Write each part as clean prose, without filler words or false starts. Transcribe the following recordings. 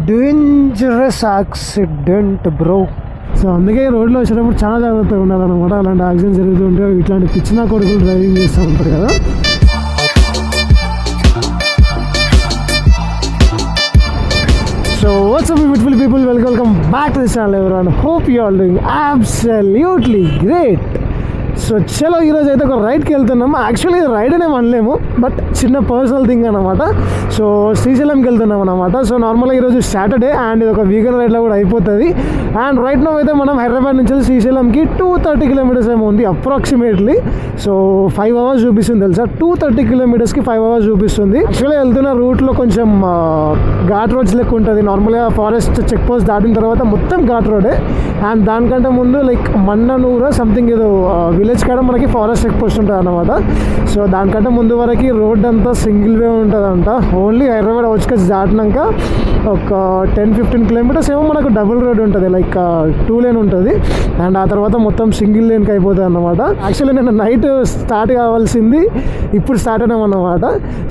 Dangerous accident bro. So అందుకే రోడ్లో వచ్చేటప్పుడు చాలా జాగ్రత్తగా ఉండాలన్నమాట. అలాంటి యాక్సిడెంట్ జరుగుతుంటే ఇట్లాంటి పిచ్చిన కొడుకులు డ్రైవింగ్ చేస్తూ ఉంటారు కదా. So what's up beautiful people, welcome back to the channel everyone. Hope you all doing absolutely great. So చలో ఈరోజు అయితే ఒక రైడ్కి వెళ్తున్నాము. యాక్చువల్లీ రైడ్ అనే అనలేము, బట్ చిన్న పర్సనల్ థింగ్ అనమాట. సో శ్రీశైలంకి వెళ్తున్నాం అనమాట. సో నార్మల్గా ఈరోజు సాటర్డే అండ్ ఇది ఒక వీకెండ్ రైడ్లో కూడా అయిపోతుంది. అండ్ రైట్ నో అయితే మనం హైదరాబాద్ నుంచి శ్రీశైలంకి 230 కిలోమీటర్స్ ఏమో ఉంది అప్రాక్సిమేట్లీ. సో 5 hours చూపిస్తుంది తెలుసా. 230 కిలోమీటర్స్కి 5 hours చూపిస్తుంది. యాక్చువల్లీ వెళ్తున్న రూట్లో కొంచెం ఘాట్ రోడ్స్ లెక్క ఉంటుంది. నార్మల్గా ఫారెస్ట్ చెక్ పోస్ట్ దాటిన తర్వాత మొత్తం ఘాట్ రోడే. అండ్ దానికంటే ముందు లైక్ మన్ననూరు సంథింగ్ ఏదో విలేజ్ కాడ మనకి ఫారెస్ట్ చెక్ పోస్ట్ ఉంటుంది అన్నమాట. సో దానికంటే ముందు వరకు రోడ్ అంతా సింగిల్ వే ఉంటుందంట. ఓన్లీ హైదరాబాద్ అవుట్స్కట్స్ దాటినాక ఒక 10-15 కిలోమీటర్స్ ఏమో మనకు డబుల్ రోడ్ ఉంటుంది, లైక్ 2 lane ఉంటుంది. అండ్ ఆ తర్వాత మొత్తం సింగిల్ లేన్కి అయిపోతుంది అన్నమాట. యాక్చువల్లీ నేను నైట్ స్టార్ట్ కావాల్సింది ఇప్పుడు స్టార్ట్ అయినాం అన్నమాట.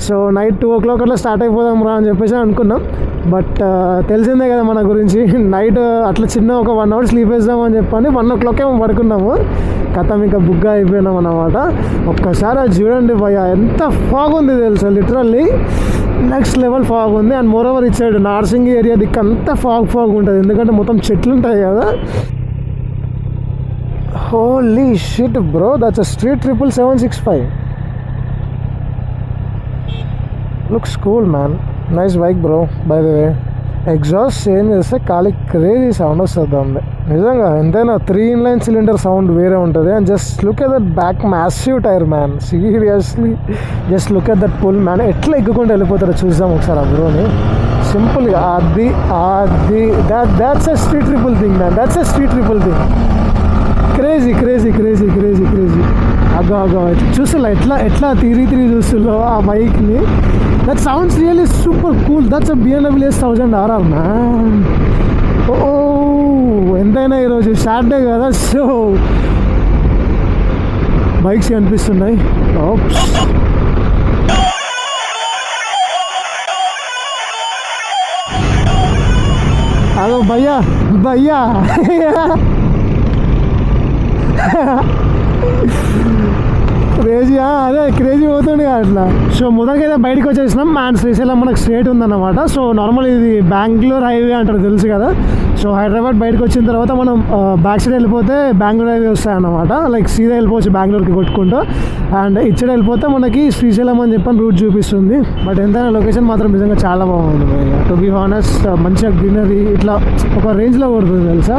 సో నైట్ 2 o'clock అట్లా స్టార్ట్ అయిపోదాం రా అని చెప్పేసి అనుకున్నాం. బట్ తెలిసిందే కదా మన గురించి, నైట్ అట్లా చిన్న ఒక 1 hour స్లీప్ వేద్దామని చెప్పని 1 o'clock ఏమో పడుకున్నాము. కథ ఇంకా బుగ్గా అయిపోయినాం అన్నమాట. ఒక్కసారి అది చూడండి భయ, ఎంత ఫాగ్ ఉంది తెలుసా, లిటరల్లీ నెక్స్ట్ లెవెల్ ఫాగ్ ఉంది. అండ్ మోర్ ఓవర్ ఇచ్చాడు నార్సింగ్ ఏరియా దిక్కు అంతా ఫాగ్ ఉంటుంది, ఎందుకంటే మొత్తం చెట్లు ఉంటాయి కదా. Holy shit bro, that's a street 765. Looks cool man, nice bike bro. By the way exhaust change చేస్తే ఖాళీ క్రేజీ సౌండ్ వస్తుంది అండి. నిజంగా ఎంతైనా 3 inline cylinder సౌండ్ వేరే ఉంటుంది. And just look at that back massive tyre man, seriously just look at that pull man. ఎట్లా ఎగ్గుకుంటూ వెళ్ళిపోతారో చూద్దాం ఒకసారి ఆ బ్రోని. సింపుల్గా అది that's a street triple thing man, that's a street triple thing. Crazy crazy crazy crazy crazy. అగో చూస్తున్నా ఎట్లా తిరిగి చూస్తుల్లో ఆ బైక్ని. That sounds really super cool. That's BMW S1000RR man. ఓ ఎంతైనా ఈరోజు సాటర్డే కదా, సో బైక్స్ కనిపిస్తున్నాయి. అదో భయ్యా క్రేజీ, అదే క్రేజీ పోతుంది అట్లా. సో మొదటికైతే బయటకు వచ్చేసినాం. అండ్ శ్రీశైలం మనకు స్ట్రేట్ ఉందన్నమాట. సో నార్మల్ ఇది బెంగళూరు హైవే అంటారు తెలుసు కదా. సో హైదరాబాద్ బయటకు వచ్చిన తర్వాత మనం బ్యాక్ సైడ్ వెళ్ళిపోతే బెంగళూరు హైవే వస్తాయన్నమాట. లైక్ సీదా వెళ్ళిపోవచ్చు బెంగళూరుకి కొట్టుకుంటూ. అండ్ ఇచ్చడ వెళ్ళిపోతే మనకి శ్రీశైలం అని చెప్పని రూట్ చూపిస్తుంది. బట్ ఎంతైనా లొకేషన్ మాత్రం నిజంగా చాలా బాగుంది. టు బీ హానెస్ట్ మంచిగా గ్రీనరీ ఇట్లా ఒక రేంజ్లో కొడుతుంది తెలుసా.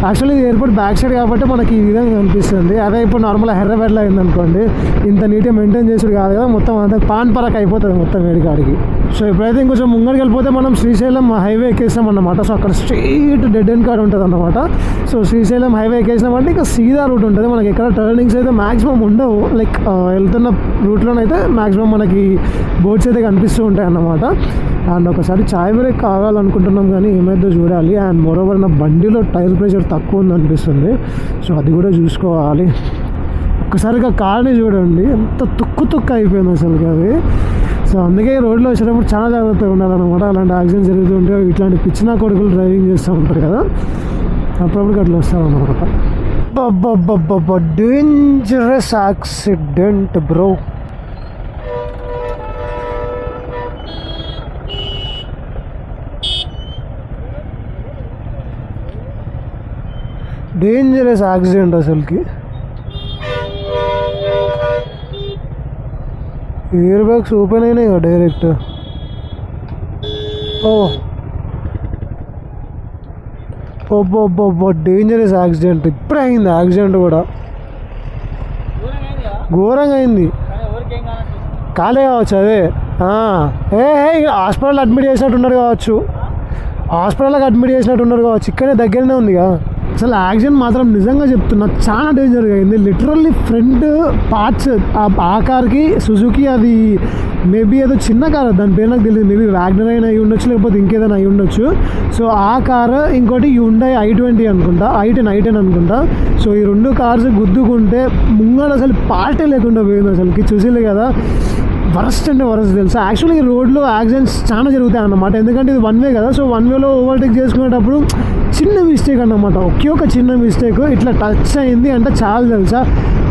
యాక్చువల్లీ ఎయిర్పోర్ట్ బ్యాక్ సైడ్ కాబట్టి మనకి ఈ విధంగా కనిపిస్తుంది. అదే ఇప్పుడు నార్మల్ హైదరాబాద్లో అయిందనుకోండి, ఇంత నీట్గా మెయింటైన్ చేసుడు కాదు కదా, మొత్తం అంతా పాన్ పరాక్ అయిపోతుంది మొత్తం వేడికాడికి. సో ఇప్పుడైతే ఇంకొంచెం ముంగడికి వెళ్ళిపోతే మనం శ్రీశైలం హైవే ఎక్కేసాం అన్నమాట. సో అక్కడ స్ట్రైట్ డెడ్ ఎండ్ కార్డ్ ఉంటుంది అన్నమాట. సో శ్రీశైలం హైవే ఎక్కేసినామంటే ఇంకా సీదా రూట్ ఉంటుంది మనకి. ఎక్కడ టర్నింగ్స్ అయితే మ్యాక్సిమం ఉండవు. లైక్ వెళ్తున్న రూట్లోనైతే మ్యాక్సిమం మనకి బోట్స్ అయితే కనిపిస్తూ ఉంటాయి అన్నమాట. అండ్ ఒకసారి చాయ్ బ్రేక్ కావాలనుకుంటున్నాం కానీ ఏమైతే చూడాలి. అండ్ మోరోవర్ నా బండిలో టైర్ ప్రెషర్ తక్కువ ఉంది అనిపిస్తుంది. సో అది కూడా చూసుకోవాలి. ఒక్కసారిగా కార్ని చూడండి ఎంత తుక్కు అయిపోయింది అసలు అది. సో అందుకే రోడ్లో వచ్చేటప్పుడు చాలా జాగ్రత్తగా ఉండాలన్నమాట. అలాంటి యాక్సిడెంట్ జరుగుతుంటే ఇట్లాంటి పిచ్చిన కొడుకులు డ్రైవింగ్ చేస్తూ ఉంటారు కదా, అప్పుడప్పుడు అట్లా వస్తారన్నమాట. Dangerous accident bro. Dangerous accident అసలుకి. ఎయిర్ బ్యాగ్స్ ఓపెన్ అయినాయి కదా డైరెక్ట్. Dangerous accident. ఇప్పుడే అయింది యాక్సిడెంట్ కూడా, ఘోరంగా అయింది. కాలే కావచ్చు అదే. హాస్పిటల్ అడ్మిట్ చేసినట్టున్నారు కావచ్చు, ఇక్కడే దగ్గరనే ఉందిగా. అసలు యాక్సిడెంట్ మాత్రం నిజంగా చెప్తున్నా చాలా డేంజర్గా అయింది. లిటరల్లీ ఫ్రంట్ పార్ట్స్ ఆ కార్కి సుజుకి, అది మేబీ ఏదో చిన్న కార్, దాని పేరు నాకు తెలియదు, మేబీ వ్యాగ్నర్ అయినా అయి ఉండొచ్చు, లేకపోతే ఇంకేదైనా అయి ఉండొచ్చు. సో ఆ కారు, ఇంకోటి హ్యుండై i20 అనుకుంటా, i10 అనుకుంటా. సో ఈ 2 కార్స్ గుద్దుకుంటే ముంగడ అసలు పార్టీ లేకుండా పోయింది అసలుకి. చూసిలే కదా వరస్ట్ అంటే వరస్ట్ తెలుసా. యాక్చువల్లీ ఈ రోడ్లో యాక్సిడెంట్స్ చాలా జరుగుతాయి అన్నమాట, ఎందుకంటే ఇది వన్ వే కదా. సో వన్ వేలో ఓవర్టేక్ చేసుకునేటప్పుడు చిన్న మిస్టేక్ అన్నమాట, ఒకే ఒక చిన్న మిస్టేక్ ఇట్లా టచ్ అయింది అంటే చాలా తెలుసా.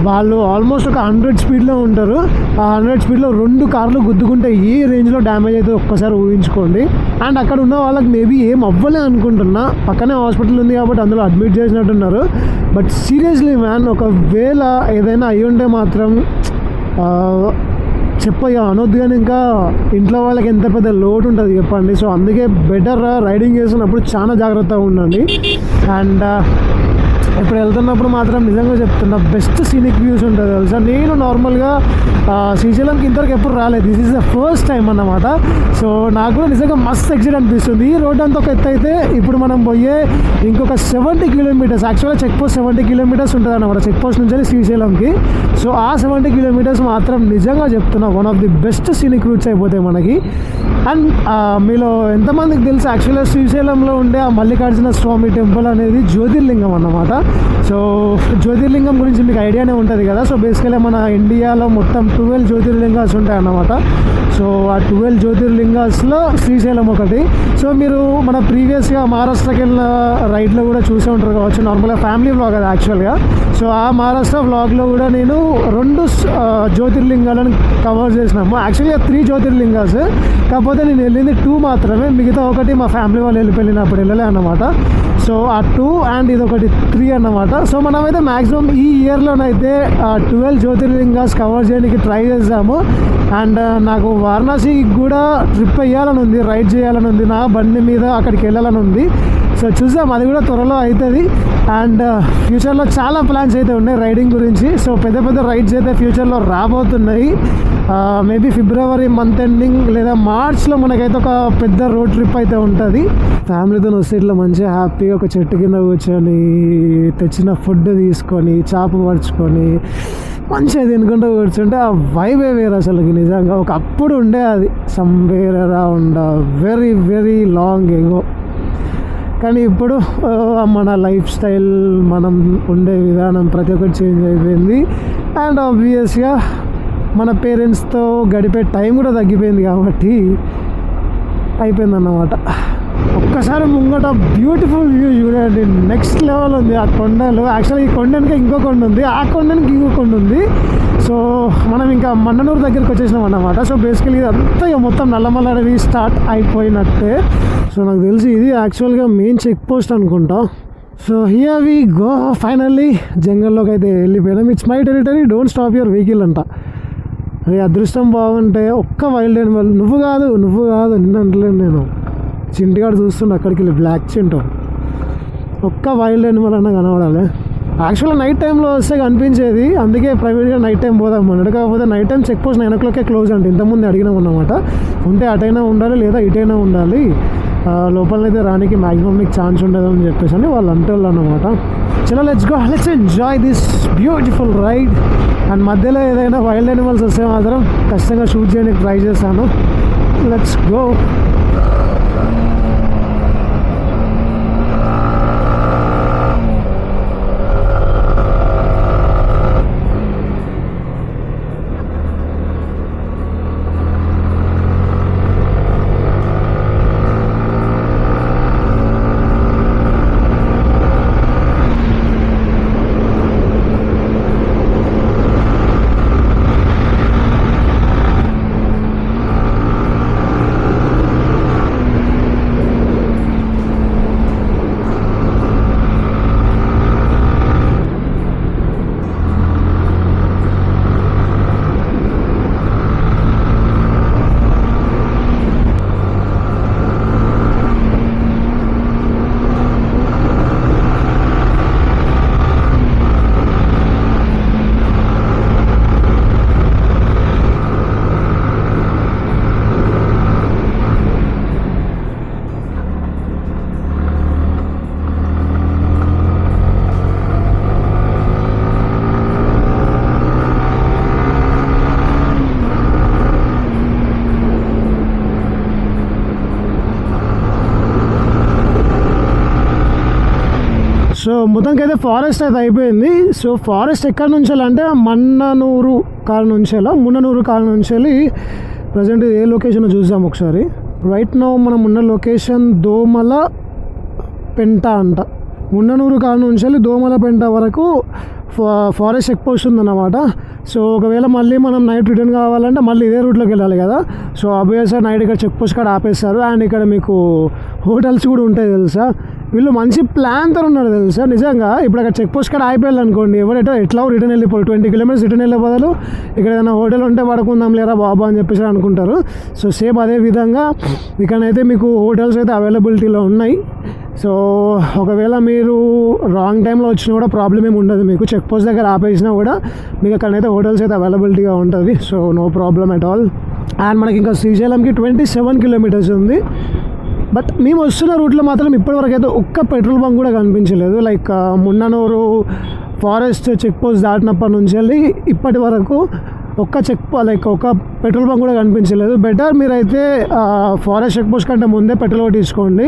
వాళ్ళు ఆల్మోస్ట్ ఒక 100 స్పీడ్లో ఉంటారు. ఆ 100 స్పీడ్లో 2 కార్లు గుద్దుకుంటే ఏ రేంజ్లో డ్యామేజ్ అవుతుందో ఒక్కసారి ఊహించుకోండి. అండ్ అక్కడ ఉన్న వాళ్ళకి మేబీ ఏం అవ్వలే అనుకుంటున్నా, పక్కనే హాస్పిటల్ ఉంది కాబట్టి అందులో అడ్మిట్ చేసినట్టున్నారు. బట్ సీరియస్లీ మ్యాన్, ఒకవేళ ఏదైనా అయ్యి ఉంటే మాత్రం చెప్పయ్యా అనొద్దు, కానీ ఇంకా ఇంట్లో వాళ్ళకి ఎంత పెద్ద లోటు ఉంటుంది చెప్పండి. సో అందుకే బెటర్ రైడింగ్ చేస్తున్నప్పుడు చాలా జాగ్రత్తగా ఉండండి. అండ్ ఇప్పుడు వెళ్తున్నప్పుడు మాత్రం నిజంగా చెప్తున్నా, బెస్ట్ సీనిక్ వ్యూస్ ఉంటుంది తెలుసా. నేను నార్మల్గా శ్రీశైలంకి ఇంతవరకు ఎప్పుడు రాలేదు, this is the first time అన్నమాట. సో నాకు కూడా నిజంగా మస్త్ ఎక్సైట్ అనిపిస్తుంది. ఈ రోడ్ అంతా ఒక ఎత్తు అయితే ఇప్పుడు మనం పోయే ఇంకొక 70 కిలోమీటర్స్, యాక్చువల్గా చెక్ పోస్ట్ 70 కిలోమీటర్స్ ఉంటుంది అన్నమాట చెక్ పోస్ట్ నుంచి శ్రీశైలంకి. సో ఆ 70 కిలోమీటర్స్ మాత్రం నిజంగా చెప్తున్నా one of the best scenic roots అయిపోతాయి మనకి. అండ్ మీలో ఎంతమందికి తెలుసు, యాక్చువల్గా శ్రీశైలంలో ఉండే ఆ మల్లికార్జున స్వామి టెంపుల్ అనేది జ్యోతిర్లింగం అన్నమాట. సో జ్యోతిర్లింగం గురించి మీకు ఐడియానే ఉంటుంది కదా. సో బేసికలీ మన ఇండియాలో మొత్తం 12 జ్యోతిర్లింగాస్ ఉంటాయి అన్నమాట. సో ఆ 12 జ్యోతిర్లింగాస్లో శ్రీశైలం ఒకటి. సో మీరు మన ప్రీవియస్గా మహారాష్ట్రకి వెళ్ళిన రైడ్లో కూడా చూసే ఉంటారు కావచ్చు, నార్మల్గా ఫ్యామిలీ వ్లాగ్ అది యాక్చువల్గా. సో ఆ మహారాష్ట్ర వ్లాగ్లో కూడా నేను 2 జ్యోతిర్లింగాలను కవర్ చేసినాము. యాక్చువల్గా 3 జ్యోతిర్లింగాస్, కాకపోతే నేను వెళ్ళింది 2 మాత్రమే, మిగతా ఒకటి మా ఫ్యామిలీ వాళ్ళు వెళ్ళిపోయినప్పుడు వెళ్ళలే అన్నమాట. సో ఆ 2 అండ్ ఇది ఒకటి 3 అన్నమాట. సో మనమైతే మ్యాక్సిమం ఈ ఇయర్లోనైతే 12 జ్యోతిర్లింగాస్ కవర్ చేయడానికి ట్రై చేద్దాము. అండ్ నాకు వారణాసికి కూడా ట్రిప్ వేయాలని ఉంది, రైడ్ చేయాలని ఉంది, నా బండి మీద అక్కడికి వెళ్ళాలని ఉంది. సో చూద్దాం, అది కూడా త్వరలో అవుతుంది. అండ్ ఫ్యూచర్లో చాలా ప్లాన్స్ అయితే ఉన్నాయి రైడింగ్ గురించి. సో పెద్ద పెద్ద రైడ్స్ అయితే ఫ్యూచర్లో రాబోతున్నాయి. మేబీ ఫిబ్రవరి మంత్ ఎండింగ్ లేదా మార్చ్లో మనకైతే ఒక పెద్ద రోడ్ ట్రిప్ అయితే ఉంటుంది. ఫ్యామిలీతో వస్తే ఇట్లా మంచిగా హ్యాపీగా ఒక చెట్టు కింద కూర్చొని తెచ్చిన ఫుడ్ తీసుకొని చాప పరుచుకొని మంచిగా తినుకుంటూ కూర్చుంటే ఆ వైబే వేరు అసలుకి. నిజంగా ఒకప్పుడు ఉండే అది somewhere around very very long ago. కానీ ఇప్పుడు మన లైఫ్ స్టైల్, మనం ఉండే విధానం ప్రతి ఒక్కటి చేంజ్ అయిపోయింది. అండ్ ఆబ్వియస్గా మన పేరెంట్స్తో గడిపే టైం కూడా తగ్గిపోయింది కాబట్టి అయిపోయిందన్నమాట. ఒక్కసారి ముంగట బ్యూటిఫుల్ వ్యూ చూడండి, నెక్స్ట్ లెవెల్ ఉంది. ఆ కొండలు, యాక్చువల్గా ఈ కొండనికి ఇంకో కొండ ఉంది, ఆ కొండనికి ఇంకో కొండ ఉంది. సో మనం ఇంకా మన్ననూరు దగ్గరికి వచ్చేసినాం అన్నమాట. సో బేసికలీ ఇదంతా మొత్తం నల్లమల్ల అడవి స్టార్ట్ అయిపోయినట్టే. సో నాకు తెలిసి ఇది యాక్చువల్గా మెయిన్ చెక్ పోస్ట్ అనుకుంటా. So here we go, finally జంగల్లోకి అయితే వెళ్ళిపోయినాం. It's my territory, don't stop your vehicle అంట. అది అదృష్టం బాగుంటే ఒక్క వైల్డ్ యానిమల్, నువ్వు కాదు నిన్ను అంటలేను నేను, చింటిగాడు చూస్తుండే అక్కడికి వెళ్ళి బ్లాక్ చింటూ, ఒక్క వైల్డ్ యానిమల్ అన్న కనబడాలి. యాక్చువల్గా నైట్ టైంలో వస్తే కనిపించేది, అందుకే ప్రైవేట్గా నైట్ టైం పోదాం అన్నాడు. కాకపోతే night time check post 9 o'clock close అంటే ఇంతకుముందు అడిగినాం అన్నమాట. ఉంటే అటైనా ఉండాలి లేదా ఇటైనా ఉండాలి, లోపలనైతే రానికి మ్యాక్సిమం మీకు ఛాన్స్ ఉండదు అని చెప్పేసి అని వాళ్ళు అంటోళ్ళు అన్నమాట. చలో let's go, let's enjoy this beautiful ride. And మధ్యలో ఏదైనా వైల్డ్ యానిమల్స్ వస్తే మాత్రం ఖచ్చితంగా షూట్ చేయడానికి ట్రై చేస్తాను. Let's go. సో మొత్తానికి అయితే ఫారెస్ట్ అయితే అయిపోయింది. సో ఫారెస్ట్ ఎక్కడి నుంచి అంటే మున్ననూరు కాడ నుంచి వెళ్ళి ప్రజెంట్ ఏ లొకేషన్ చూద్దాం ఒకసారి. రైట్ నౌ మనం ఉన్న లొకేషన్ దోమలపెంట అంట. మున్ననూరు కాడ నుంచి వెళ్ళి దోమలపెంట వరకు ఫారెస్ట్ చెక్ పోస్ట్ ఉందన్నమాట. సో ఒకవేళ మళ్ళీ మనం నైట్ రిటర్న్ కావాలంటే మళ్ళీ ఇదే రూట్లోకి వెళ్ళాలి కదా. సో ఆబ్వియస్గా నైట్ ఇక్కడ చెక్ పోస్ట్ కాడ ఆపేస్తారు. అండ్ ఇక్కడ మీకు హోటల్స్ కూడా ఉంటాయి తెలుసా. వీళ్ళు మంచి ప్లాన్తో ఉన్నారు తెలుసా నిజంగా. ఇప్పుడు అక్కడ చెక్ పోస్ట్ కాడ ఆగిపోయాలి అనుకోండి, ఎవరైతే ఎట్లా రిటర్న్ వెళ్ళిపోయి 20 కిలోమీటర్స్ రిటర్న్ వెళ్ళే బదులు ఇక్కడ ఏదైనా హోటల్ ఉంటే పడుకుందాం లేరా బాబా అని చెప్పేసి అనుకుంటారు. సో సేమ్ అదే విధంగా ఇక్కడైతే మీకు హోటల్స్ అయితే అవైలబిలిటీలో ఉన్నాయి. సో ఒకవేళ మీరు రాంగ్ టైంలో వచ్చినా కూడా ప్రాబ్లం ఏమి ఉండదు. మీకు చెక్ పోస్ట్ దగ్గర ఆపేసినా కూడా మీకు అక్కడైతే హోటల్స్ అయితే అవైలబిలిటీగా ఉంటుంది. So no problem at all. And మనకి ఇంకా శ్రీశైలంకి 27 కిలోమీటర్స్ ఉంది. బట్ మేము వస్తున్న రూట్లో మాత్రం ఇప్పటివరకు అయితే ఒక్క పెట్రోల్ బంక్ కూడా కనిపించలేదు. Like Munnanur forest check post దాటినప్పటి నుంచి వెళ్ళి ఇప్పటి వరకు ఒక్క పెట్రోల్ బంక్ కూడా కనిపించలేదు. బెటర్ మీరైతే ఫారెస్ట్ చెక్ పోస్ట్ కంటే ముందే పెట్రోల్ తీసుకోండి.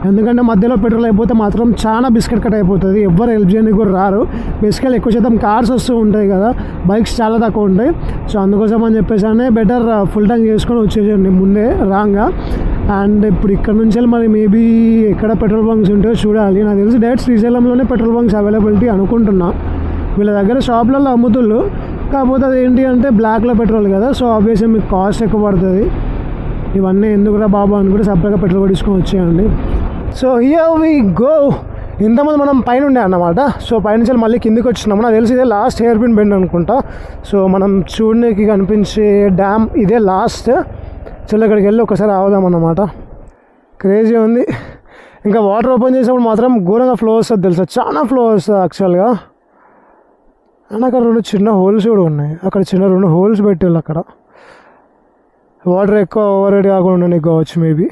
ఎందుకంటే మధ్యలో పెట్రోల్ అయిపోతే మాత్రం చాలా బిస్కెట్ కట్ అయిపోతుంది. ఎవ్వరు హెల్ప్ చేయడానికి కూడా రారు. బేసికల్ ఎక్కువ శాతం కార్స్ వస్తూ ఉంటాయి కదా, బైక్స్ చాలా తక్కువ ఉంటాయి. సో అందుకోసం అని చెప్పేసి బెటర్ ఫుల్ ట్యాంక్ చేసుకొని వచ్చేసేయండి ముందే రాంగా. అండ్ ఇప్పుడు ఇక్కడ నుంచి మరి మేబీ ఎక్కడ పెట్రోల్ బంక్స్ ఉంటాయో చూడాలి. నాకు తెలిసి డైరెక్ట్ శ్రీశైలంలోనే పెట్రోల్ బంక్స్ అవైలబిలిటీ అనుకుంటున్నా. వీళ్ళ దగ్గర షాప్లలో అమ్ముతుళ్ళు, కాకపోతే అది ఏంటి అంటే బ్లాక్లో పెట్రోల్ కదా. సో ఆబ్వియస్గా మీకు కాస్ట్ ఎక్కువ పడుతుంది. ఇవన్నీ ఎందుకురా బాబా అని కూడా సపరేట్గా పెట్రోల్ కొట్టించుకొని వచ్చేయండి. So here we go. ఇంతమంది మనం పైన ఉండే అన్నమాట. సో పైనుంచి మళ్ళీ కిందికి వచ్చినాము. నాకు తెలిసి ఇదే లాస్ట్ హెయిర్ పిన్ బెండ్ అనుకుంటా. సో మనం చూడడానికి కనిపించే డ్యామ్ ఇదే లాస్ట్. చలో అక్కడికి వెళ్ళి ఒకసారి ఆవుదాం అన్నమాట. క్రేజీ ఉంది. ఇంకా వాటర్ ఓపెన్ చేసినప్పుడు మాత్రం ఘోరంగా ఫ్లో వస్తుంది తెలుసా, చాలా ఫ్లో వస్తుంది యాక్చువల్గా. అండ్ అక్కడ 2 చిన్న హోల్స్ కూడా ఉన్నాయి. అక్కడ చిన్న 2 హోల్స్ పెట్టారు అక్కడ. వాటర్ ఎక్కువ ఓవర్ రేట్ కాకుండా ఉండడానికి కావచ్చు మేబీ.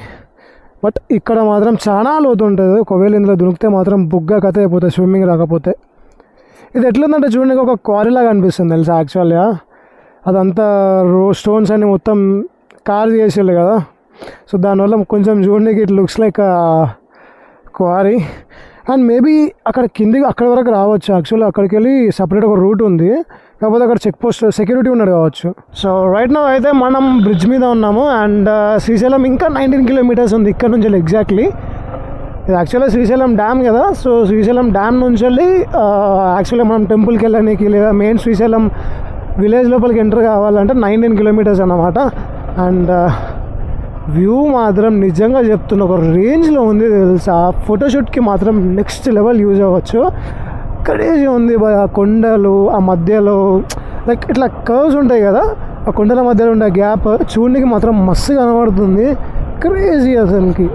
బట్ ఇక్కడ మాత్రం చాలా లోతు ఉంటుంది. ఒకవేళ ఇందులో దునికితే మాత్రం బుగ్గా కథ అయిపోతుంది స్విమ్మింగ్ రాకపోతే. ఇది ఎట్లుందంటే చూడడానికి ఒక క్వారీలాగా అనిపిస్తుంది తెలుసా యాక్చువల్గా. అదంతా స్టోన్స్ అన్ని మొత్తం కార్ చేసేళ్ళు కదా. సో దానివల్ల కొంచెం చూడడానికి it looks like quarry. And maybe అక్కడ వరకు రావచ్చు. యాక్చువల్లీ అక్కడికి వెళ్ళి సపరేట్ ఒక రూట్ ఉంది, కాకపోతే అక్కడ చెక్ పోస్ట్ సెక్యూరిటీ ఉన్నాడు కావచ్చు. సో రైట్ నౌ అయితే మనం బ్రిడ్జ్ మీద ఉన్నాము. అండ్ శ్రీశైలం ఇంకా 19 కిలోమీటర్స్ ఉంది ఇక్కడ నుంచి వెళ్ళి. ఎగ్జాక్ట్లీ ఇది యాక్చువల్గా శ్రీశైలం డ్యామ్ కదా. సో శ్రీశైలం డ్యామ్ నుంచి వెళ్ళి యాక్చువల్గా మనం టెంపుల్కి వెళ్ళడానికి లేదా మెయిన్ శ్రీశైలం విలేజ్ లోపలికి ఎంటర్ కావాలంటే 19 కిలోమీటర్స్ అన్నమాట. అండ్ వ్యూ మాత్రం నిజంగా చెప్తున్న ఒక రేంజ్లో ఉంది తెలుసా. ఫోటోషూట్కి మాత్రం నెక్స్ట్ లెవెల్ యూజ్ అవ్వచ్చు. క్రేజీ ఉంది. ఆ కొండలు ఆ మధ్యలో లైక్ ఇట్లా కర్వ్స్ ఉంటాయి కదా, ఆ కొండల మధ్యలో ఉండే గ్యాప్ చూడడానికి మాత్రం మస్తు కనబడుతుంది. క్రేజీ అసలుకి.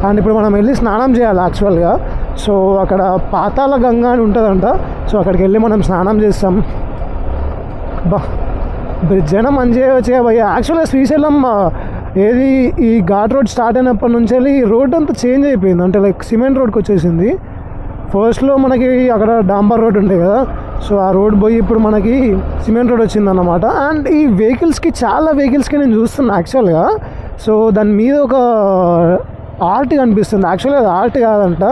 అండ్ ఇప్పుడు మనం వెళ్ళి స్నానం చేయాలి యాక్చువల్గా. సో అక్కడ పాతాళ గంగా అని ఉంటుందంట. సో అక్కడికి వెళ్ళి మనం స్నానం చేస్తాం. జనం మంచిగా వచ్చాయి భయ్య. యాక్చువల్గా శ్రీశైలం ఏది ఈ ఘాట్ రోడ్ స్టార్ట్ అయినప్పటి నుంచి వెళ్ళి రోడ్ అంతా చేంజ్ అయిపోయింది. అంటే లైక్ సిమెంట్ రోడ్కి వచ్చేసింది. ఫస్ట్లో మనకి అక్కడ డాంబర్ రోడ్ ఉంటాయి కదా. సో ఆ రోడ్ పోయి ఇప్పుడు మనకి సిమెంట్ రోడ్ వచ్చిందన్నమాట. అండ్ ఈ చాలా వెహికల్స్కి నేను చూస్తున్నా యాక్చువల్గా. సో దాని మీద ఒక ఆర్ట్ కనిపిస్తుంది. యాక్చువల్గా అది ఆర్ట్ కాదంట,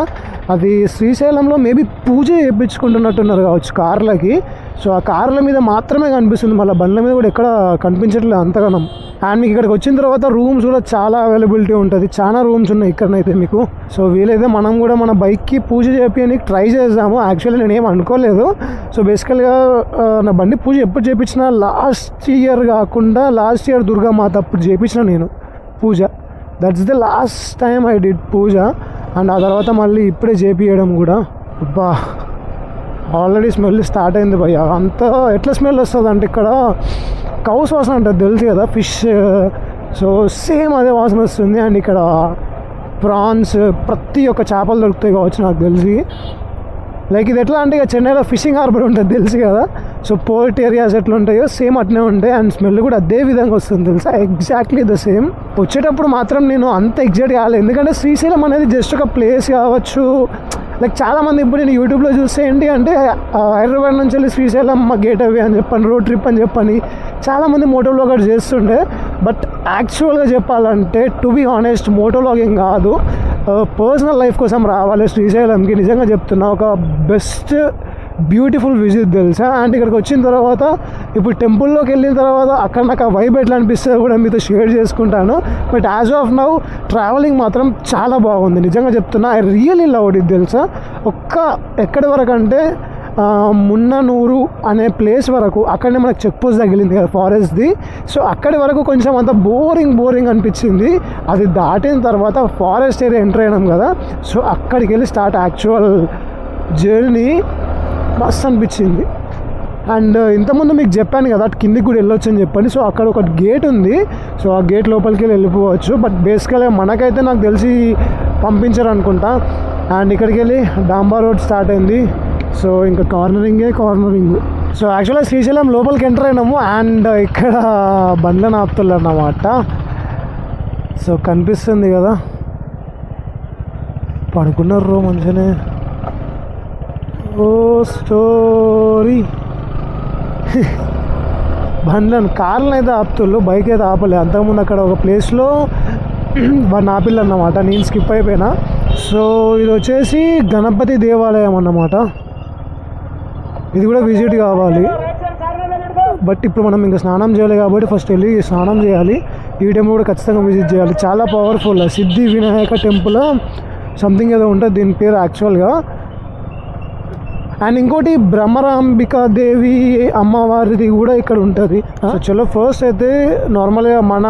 అది శ్రీశైలంలో మేబీ పూజ చేయించుకుంటున్నట్టున్నారు కావచ్చు కార్లకి. సో ఆ కార్ల మీద మాత్రమే కనిపిస్తుంది, మళ్ళీ బండ్ల మీద కూడా ఎక్కడ కనిపించట్లేదు అంతగానం. అండ్ మీకు ఇక్కడికి వచ్చిన తర్వాత రూమ్స్ కూడా చాలా అవైలబిలిటీ ఉంటుంది. చాలా రూమ్స్ ఉన్నాయి ఇక్కడనైతే మీకు. సో వీలైతే మనం కూడా మన బైక్కి పూజ చేయించడానికి ట్రై చేద్దాము. యాక్చువల్లీ నేను ఏం అనుకోలేదు. సో బేసికల్గా నా బండి పూజ ఎప్పుడు చేయించినా లాస్ట్ ఇయర్ దుర్గామాత అప్పుడు చేయించిన నేను పూజ. That's the last time I did puja. And ఆ తర్వాత మళ్ళీ ఇప్పుడే చేపియడం కూడా. అబ్బా ఆల్రెడీ స్మెల్ స్టార్ట్ అయింది భయ్య. అంతా ఎట్లా స్మెల్ వస్తుంది అంటే ఇక్కడ కౌస్ వాసన ఉంటుంది తెలుసు కదా, ఫిష్. సో సేమ్ అదే వాసన వస్తుంది. అండ్ ఇక్కడ ప్రాన్స్ ప్రతి ఒక్క చేపలు దొరుకుతాయి కావచ్చు నాకు తెలిసి. లైక్ ఇది ఎట్లా అంటే ఇక చెన్నైలో ఫిషింగ్ హార్బర్ ఉంటుంది తెలుసు కదా. సో పోర్ట్ ఏరియాస్ ఎట్లా ఉంటాయో సేమ్ అట్నే ఉంటాయి. అండ్ స్మెల్ కూడా అదే విధంగా వస్తుంది తెలుసా, ఎగ్జాక్ట్లీ ద సేమ్. వచ్చేటప్పుడు మాత్రం నేను అంత ఎగ్జైట్ కాలేదు, ఎందుకంటే శ్రీశైలం అనేది జస్ట్ ఒక ప్లేస్ కావచ్చు. లైక్ చాలామంది ఇప్పుడు నేను యూట్యూబ్లో చూస్తే ఏంటి అంటే హైదరాబాద్ నుంచి వెళ్ళి శ్రీశైలం గేట్ అవే అని చెప్పని, రోడ్ ట్రిప్ అని చెప్పని చాలామంది మోటో వ్లాగర్స్ చేస్తుండే. బట్ యాక్చువల్గా చెప్పాలంటే to be honest moto vlogging కాదు, పర్సనల్ లైఫ్ కోసం రావాలి శ్రీశైలంకి. నిజంగా చెప్తున్నా, ఒక బెస్ట్ బ్యూటిఫుల్ విజిట్ తెలుసా. అండ్ ఇక్కడికి వచ్చిన తర్వాత ఇప్పుడు టెంపుల్లోకి వెళ్ళిన తర్వాత అక్కడ నాకు ఆ వైబ్ ఎట్లా అనిపిస్తుందో కూడా మీతో షేర్ చేసుకుంటాను. But as of now travelling మాత్రం చాలా బాగుంది. నిజంగా చెప్తున్నా, ఐ రియల్లీ లవ్డ్ ఇట్ తెలుసా. ఎక్కడి వరకు అంటే మున్ననూరు అనే ప్లేస్ వరకు, అక్కడనే మనకు చెక్ పోస్ట్ తగిలింది కదా ఫారెస్ట్ది. సో అక్కడి వరకు కొంచెం అంత బోరింగ్ అనిపించింది. అది దాటిన తర్వాత ఫారెస్ట్ ఏరియా ఎంటర్ అయినాం కదా, సో అక్కడికి వెళ్ళి స్టార్ట్ యాక్చువల్ జర్నీ. మస్తు అనిపించింది. అండ్ ఇంతకుముందు మీకు చెప్పాను కదా అటు కిందికి కూడా వెళ్ళొచ్చు అని చెప్పండి. సో అక్కడ ఒక గేట్ ఉంది, సో ఆ గేట్ లోపలికి వెళ్ళిపోవచ్చు. బట్ బేసికల్గా మనకైతే నాకు తెలిసి పంపించరు అనుకుంటా. అండ్ ఇక్కడికి వెళ్ళి డాంబా రోడ్ స్టార్ట్ అయింది. సో ఇంకా కార్నరింగ్. సో యాక్చువల్గా శ్రీశైలం లోపలికి ఎంటర్ అయినాము. అండ్ ఇక్కడ బండ్లను ఆపుతున్నారు అన్నమాట. సో కనిపిస్తుంది కదా, పడుకున్నారు మంచిగానే. ఓ స్టోరీ. బండ్లను కార్లను అయితే ఆపుతుళ్ళు, బైక్ అయితే ఆపలే. అంతకుముందు అక్కడ ఒక ప్లేస్లో వాడిని ఆపిల్లు అన్నమాట, నేను స్కిప్ అయిపోయినా. సో ఇది వచ్చేసి గణపతి దేవాలయం అన్నమాట. ఇది కూడా విజిట్ కావాలి. బట్ ఇప్పుడు మనం ఇంకా స్నానం చేయాలి కాబట్టి ఫస్ట్ వెళ్ళి స్నానం చేయాలి. ఈ టెంపుల్ కూడా ఖచ్చితంగా విజిట్ చేయాలి. చాలా పవర్ఫుల్ సిద్ధి వినాయక టెంపుల్ సంథింగ్ ఏదో ఉంటుంది దీని పేరు యాక్చువల్గా. అండ్ ఇంకోటి భ్రమరాంబికాదేవి అమ్మవారిది కూడా ఇక్కడ ఉంటుంది. సో చలో ఫస్ట్ అయితే నార్మల్గా మన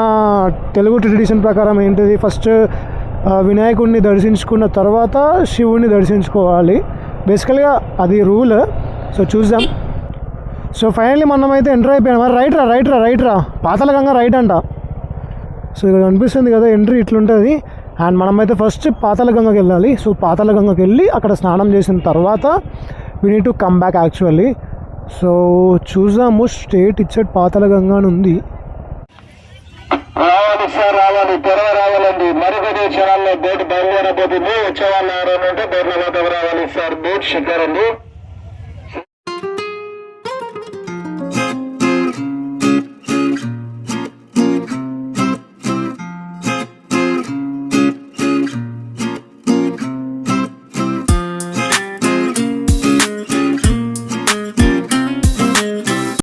తెలుగు ట్రెడిషన్ ప్రకారం ఏంటిది, ఫస్ట్ వినాయకుడిని దర్శించుకున్న తర్వాత శివుడిని దర్శించుకోవాలి. బేసికల్గా అది రూల్. సో చూద్దాం. సో ఫైనల్లీ మనమైతే ఎంటర్ అయిపోయాం. రైట్ రా పాతాళగంగ రైట్ అంట. సో ఇక్కడ కనిపిస్తుంది కదా ఎంట్రీ ఇట్లుంటుంది. అండ్ మనమైతే ఫస్ట్ పాతాళగంగకి వెళ్ళాలి. సో పాతాళగంగకి వెళ్ళి అక్కడ స్నానం చేసిన తర్వాత we need to come back actually. So చూద్దాము. స్టేట్ ఇచ్చేట్ పాతాళగంగ అని ఉంది. రావాలి సార్, రావాలి, త్వరగా రావాలండి. మరికొద్ది క్షణాల్లో బోట్ బయలుదేరబోతుంది. వచ్చే వాళ్ళు ఎవరైనా ఉంటే బోట్ల వద్దకు రావాలి సార్. బోట్ షికార్ అండి.